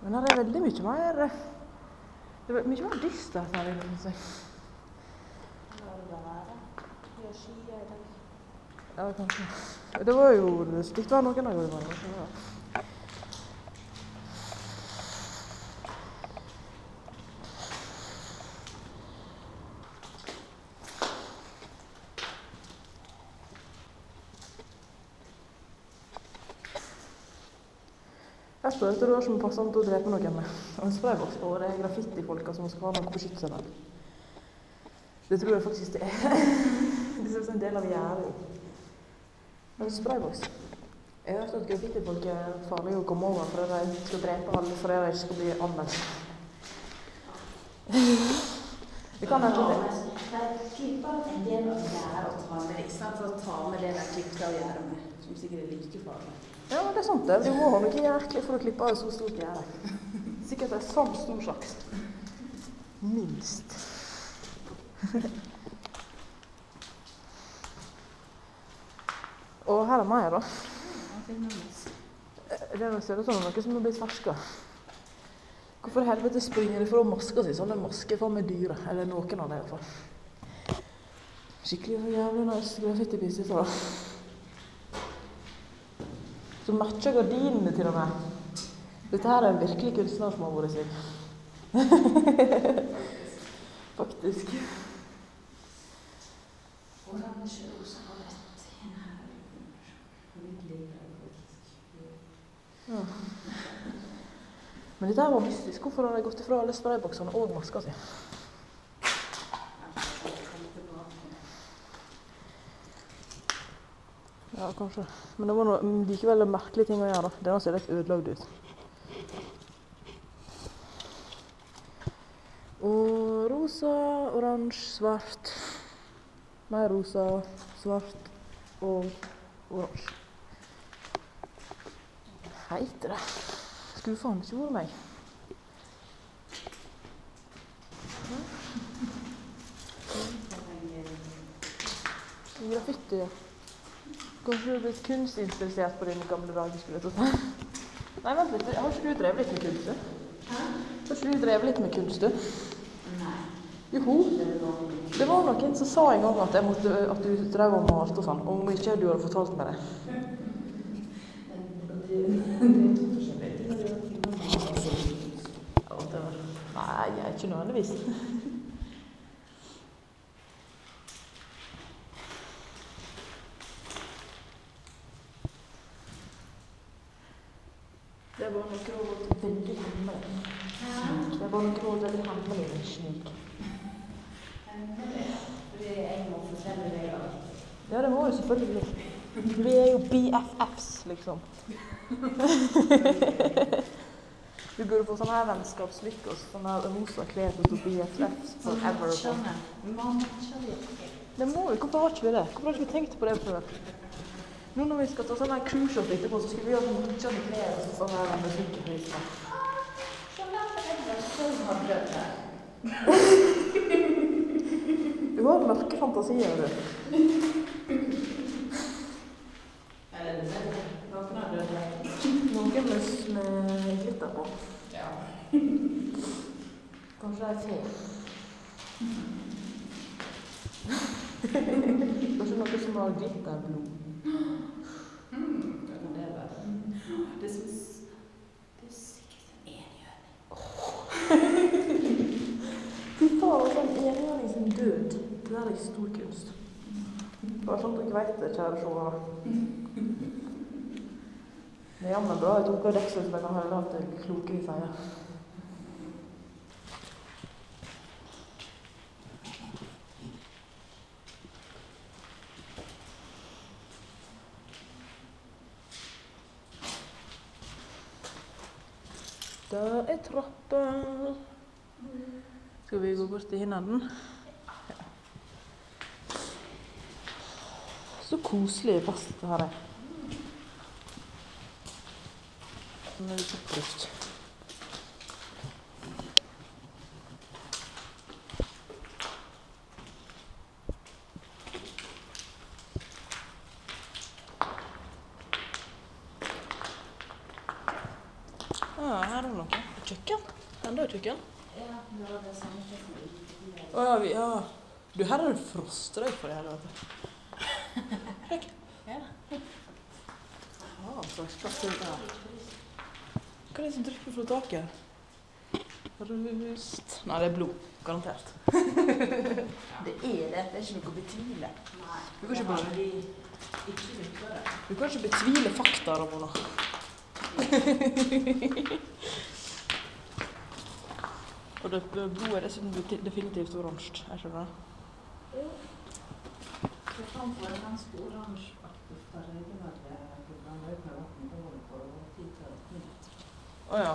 Men her veldig mye mer... Det er mye mer dystert her inne, synes jeg. Hva er det være? Vi har skyer i dag. Ja, kanskje. Det var jo... Det var noen dager det var noe. Jeg spør etter det som passer til å drepe noen med. Og en sprayboks, og det er graffiti-folka som skal ha noe å beskytte seg med. Det tror jeg faktisk det er. Det ser ut som en del av gjerdet. En sprayboks. Jeg har hørt at graffiti-folk er farlige å komme over for at de skal drepe alle for at de ikke skal bli anmeldt. Det kan hende det. De klipper en del av gjerdet og tar med det, i stedet for å ta med det de klippet av gjerdet med, som sikkert er like farlig. Ja, det er sant det. Du må ha noe jæklig for å klippe av så stort gjerde. Sikkert en sånn stor slags. Minst. Og her er mer da. Det ser ut som noe som har blitt fersket. Hvorfor i helvete springer de fra masker si? Sånne masker for med dyre. Eller noen av det i hvert fall. Skikkelig jævlig nice graffiti-pieces da. Så matcher gardinene til og med. Dette her er en virkelig kunstner som har vært seg. Faktisk. Oransje, rosa og rødt. Ja. Men dette her var mystisk. Hvorfor har de gått ifra alle sprayboksene og masker si? Ja, kanskje. Men det var noe likevel en merkelig ting å gjøre da. Denne ser litt ødelagd ut. Og rosa, oransje, svart. Mer rosa, svart og oransje. Hva heter det? Skulle faen ikke vært meg. Graffiti, ja. Kanskje du har blitt kunstinteressert på dine gamle dager, skulle jeg tro. Nei, vent litt. Har ikke du drevet litt med kunst, du? Hæ? Har ikke du drevet litt med kunst, du? Nei. Jo. Det var noen som sa en gang at du drev og malte og sånn, om ikke du hadde fortalt meg det. Det er ikke forskjellig. Nei, jeg er ikke nødvendigvis. Det var noe veldig hemmelig. Det var noe veldig hemmelig med snik. Hemmelig? Fordi jeg må fortelle deg alt. Ja, det må jo selvfølgelig. Vi er jo BFFs, liksom. Vi burde få sånne her vennskapslykker, sånne her rosa klær som står BFFs forever. Vi må matche litt. Det må jo, hvorfor har ikke vi det? Hvorfor har ikke vi tenkt på det før? Nå når vi skal ta sånne her cruise-shot etterpå, så skal vi gjøre matchende klær og sånne her musikkehøyser. Jeanette er det som har drømt her. Du har mørke fantasier, du. Eller det er noen har drømt her. Noen med glitter på. Ja. Kanskje det er fe. Kanskje noe som har glitterblod. Hva kan det være? Det er sikkert en enhjørning. Fy faen, sånn enhjørning som død. Det der er stor kunst. Bare sånn at dere vet det, kjære sjåere. Det er jammen bra. Jeg tok av deksel så jeg kan høre alt det kloke vi sier. Der er trappa. Skal vi gå bort til hinnenden? Ja. Så koselig plass dette her er. Nå er det toppluft. Her er det noe. kjøkken? Enda et kjøkken? Ja, det var det samme kjøkkenet. Ja. Du, her er det frostrøyk for det helvete. Sjekk. Ja. Så plass til det her. Hva er det som drypper fra taket? Rust. Nei, det er blod. Garantert. Det er det. Det er ikke noe å betvile. Nei. Du kan ikke bare... Ikke lykke det. Du kan ikke betvile fakta, Ramona. Og det blodet er dessuten definitivt oransje. Jeg skjønner det. Jo. Det kan få en ganske oransjeaktig farge når det røyker vatten på for 10-12 minutter. Åja.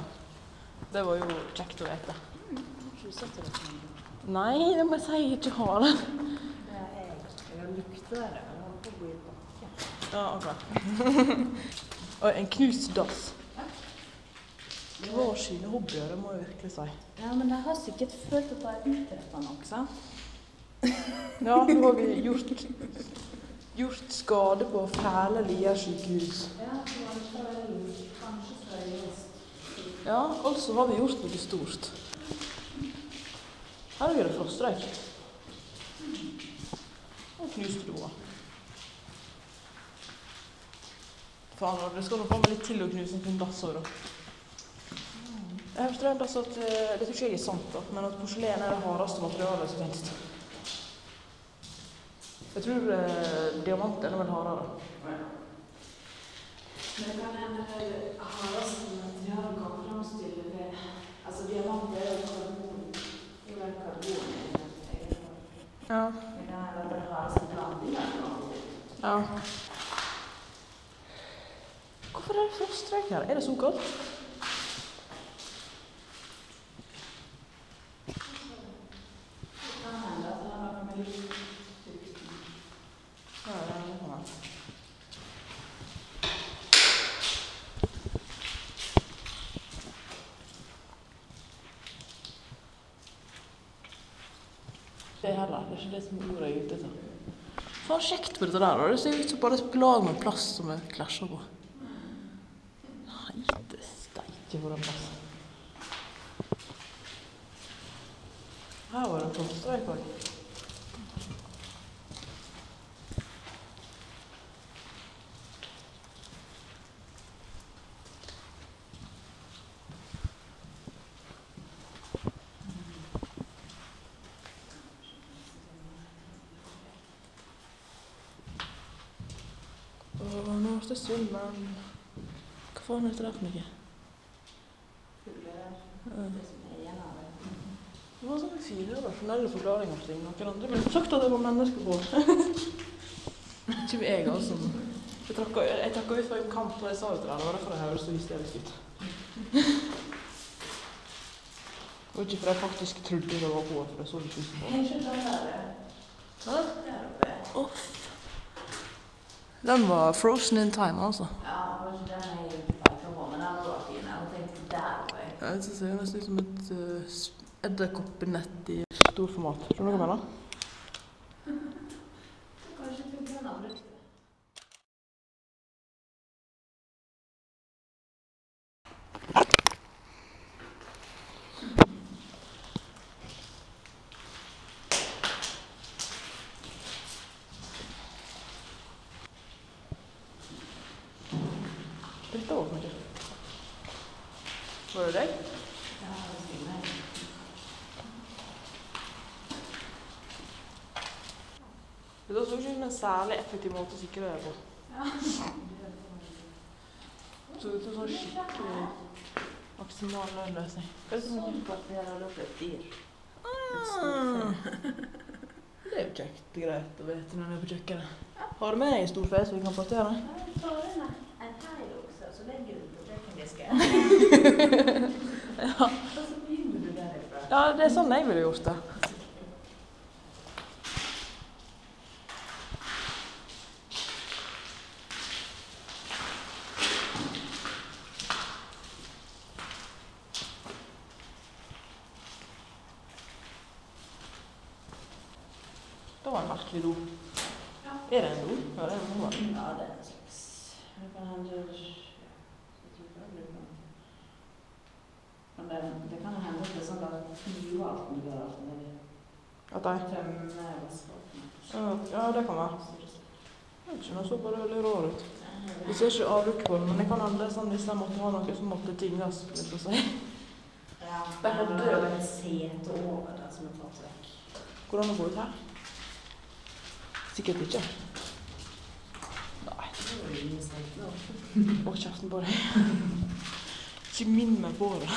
Det var jo kjekt å vite. Har ikke du sett det? Nei, det må jeg si ikke har det. Det er jeg. Jeg har luktet det. Jeg har på å gå i bakken. Ja, ok. Og en knust dass. Hva sine hobbyer, det må jeg virkelig si. Ja, men jeg har sikkert følt at jeg har utrettet noe, sant? Ja, du har gjort skade på fæle Lier sykehus. Ja, det var kanskje seriøst. Ja, altså har vi gjort noe stort. Her er det frostreik. Og knuste doa. Faen, det skal nok få meg litt til å knuse en dass også, da. Jeg forstår en plass at, det tror ikke jeg er sant da, men at porselen er det hardeste materialet som finnes. Jeg tror diamant er noe vel hardere. Men det kan hende hardeste materialet kan fremstille det. Altså, diamant er jo karbon. Det er vel karbon. Ja. Men det er vel det hardeste blanding av karbon. Ja. Hvorfor er det frostreik her? Er det så kaldt? Det er heller, det er ikke det som ordet er ute etter. Faen kjekt på dette der, og det ser ut som bare et lag med plass som vi klasjer på. Nei, det steker på den plassen. Her var det en frostreik også. Nå er det synd, men hva faen er det der for noe? Det var sånne fine rasjonelle forklaringer for ting. Noen andre ville sagt at det var menneskehår. Ikke jeg, altså. Jeg trakk ut fra en kant når jeg sa det til deg. Det var derfor jeg høres så hysterisk ut. Og ikke for jeg faktisk trodde det var hår, for jeg så ikke ut som hår. Jeg skjønner det der. Hæ? Der oppe. Åh. Den var frozen in time, altså. Ja, det var ikke den jeg tenkte på, men den var fin. Jeg tenkte der oppe. Ja, det ser nesten ut som et edderkoppenett i stor format. Skjønner du hva jeg mener? Kanskje du kunne ha brukt det. Dette var for noe. Var det deg? Ja, det skal jeg. Det så ikke ut som en særlig effektiv måte å sikre det på. Ja. Så det er sånn skikkelig maksimal løsning. Hva er det som er Sånn at vi har lagt et dyr. Det er jo kjekt greit å vite når jeg er på kjøkkenet. Har du med deg en stor fe så vi kan partere? Ja, vi tar inn en teilokse, så legger du på kjøkkendisken. Ja. Og så begynner du derifra. Ja, det er sånn jeg ville gjort det. Det var en merkelig do. Ja. Er det en do? Ja, det er en do. Ja, det er en slags... Det kan hende... Jeg tror ikke det blir noe. Men det kan hende at det er sånn at hiver alt mulig rart nedi. At de? Tømmer vaskene. Ja, det kan være. Jeg vet ikke, den så bare veldig rar ut. Jeg ser ikke avlukk på den, men det kan hende sånn hvis de måtte ha noe som måtte tinges, litt å si. Ja, det hadde jo en sete over der som er tatt vekk. Hvordan det går ut her? Sikkert ikke. Nei. Det var jo ingen stekt nå. Å, kjeften på deg. Ikke minn meg på det.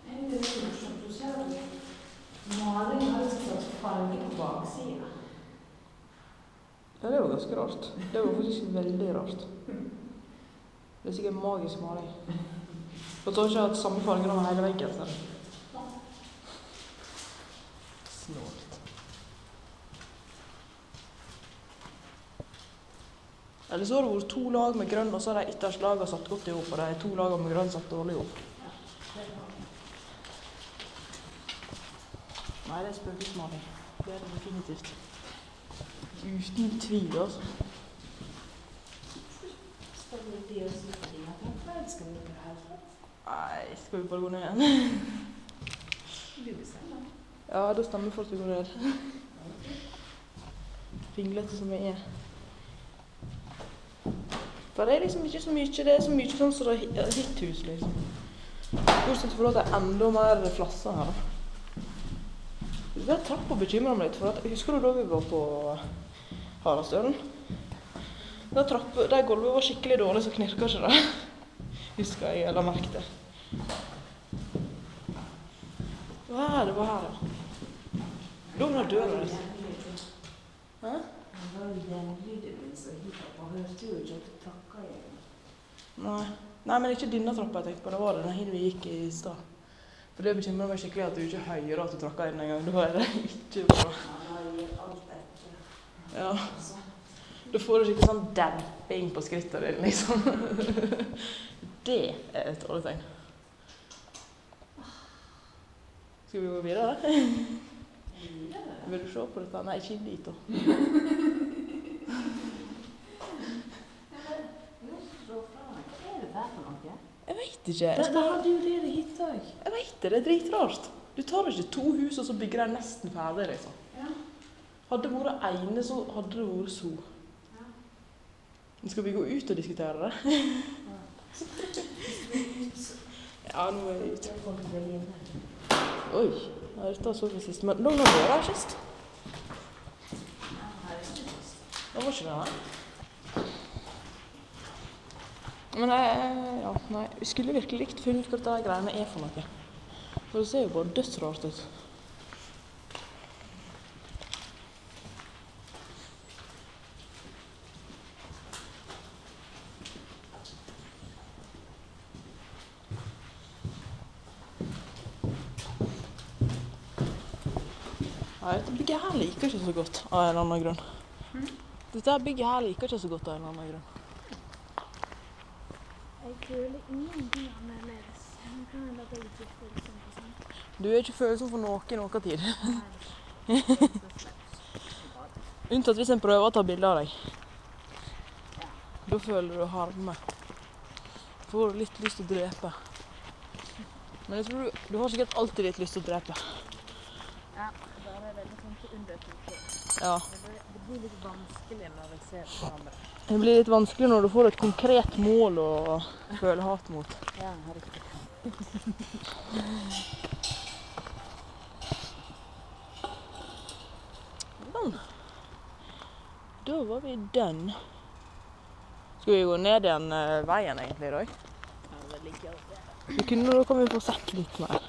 Det er jo morsomt. Du ser at malingen har liksom slags farge på baksiden. Ja, det var ganske rart. Det var faktisk veldig rart. Det er sikkert magisk maling. Og så har jeg ikke hatt samme farger over hele veggen. Så. Snålt. Eller så har det vært 2 lag med grønn, og så har de ytterste lagene satt godt i hop, og de 2 lagene med grønn satt dårlig i hop. Nei, det er spøkelsesmaling. Det er det definitivt. Uten tvil, altså. Skal vi bli oss litt i dine? Skal vi gjøre helt? Nei, skal vi bare gå ned igjen? Du bestemmer. Ja, da stemmer for at vi går ned. Finglete som jeg er. For det er liksom ikke så mye, det er så mye sånn som det er hitthus, liksom. Bortsett fra at det er enda mer flasser her, da. Det er trappa bekymrer meg litt, for at, husker du da vi var på Haraldstølen? De gulvet var skikkelig dårlig, så knirket ikke det. Husker jeg, eller merket det. Hva er det? Hva er det? Da var det døra litt. Hæ? Det var jo gjenlydet min som hittet på. Hørte jo ikke at du takket igjen. Nei, men ikke denne trappa jeg tenkte på. Det var den her vi gikk i stad. For det bekymrer meg skikkelig at du ikke hører at du tråkker inn en gang. Da er det ikke bra. Ja, da gir alt etter. Ja. Da får du skikkelig sånn demping på skrittet din, liksom. Det er et dårlig tegn. Skal vi gå videre? Vil du se på dette? Nei, ikke dit da. Jeg vet ikke. Det hadde jo det hit også. Jeg vet det, det er dritrart. Du tar ikke 2 hus, og så bygger de nesten ferdig, liksom. Ja. Hadde det vært ene, så hadde det vært så. Ja. Skal vi gå ut og diskutere det? Ja, nå er vi ute. Oi, dette så vi sist. Men noen har vært her sist. Det var ikke det, nei. Men ja, nei, vi skulle virkelig likt funnet ut hva dette greiene er for noe. For det ser jo bare dødsrart ut. Nei, dette bygget her liker ikke så godt av en eller annen grunn. Dette bygget her liker ikke så godt av en eller annen grunn. Jeg føler ingenting annerledes. Jeg kan hende at jeg ikke føler sånn på sånt. Du er ikke følsom for noe i noen tid. Unntatt hvis en prøver å ta bilder av deg. Da føler du harme. Får du litt lyst til å drepe. Men jeg tror du har sikkert alltid litt lyst til å drepe. Ja, da er det veldig sånn til undertrykt. Ja. Det blir litt vanskelig når jeg ser på kamera. Det blir litt vanskelig når du får et konkret mål å føle hat mot. Ja, riktig. Sånn. Da var vi done. Skal vi gå ned igjen veien egentlig i dag? Ja, det ligger det. Da kan vi få sett litt mer.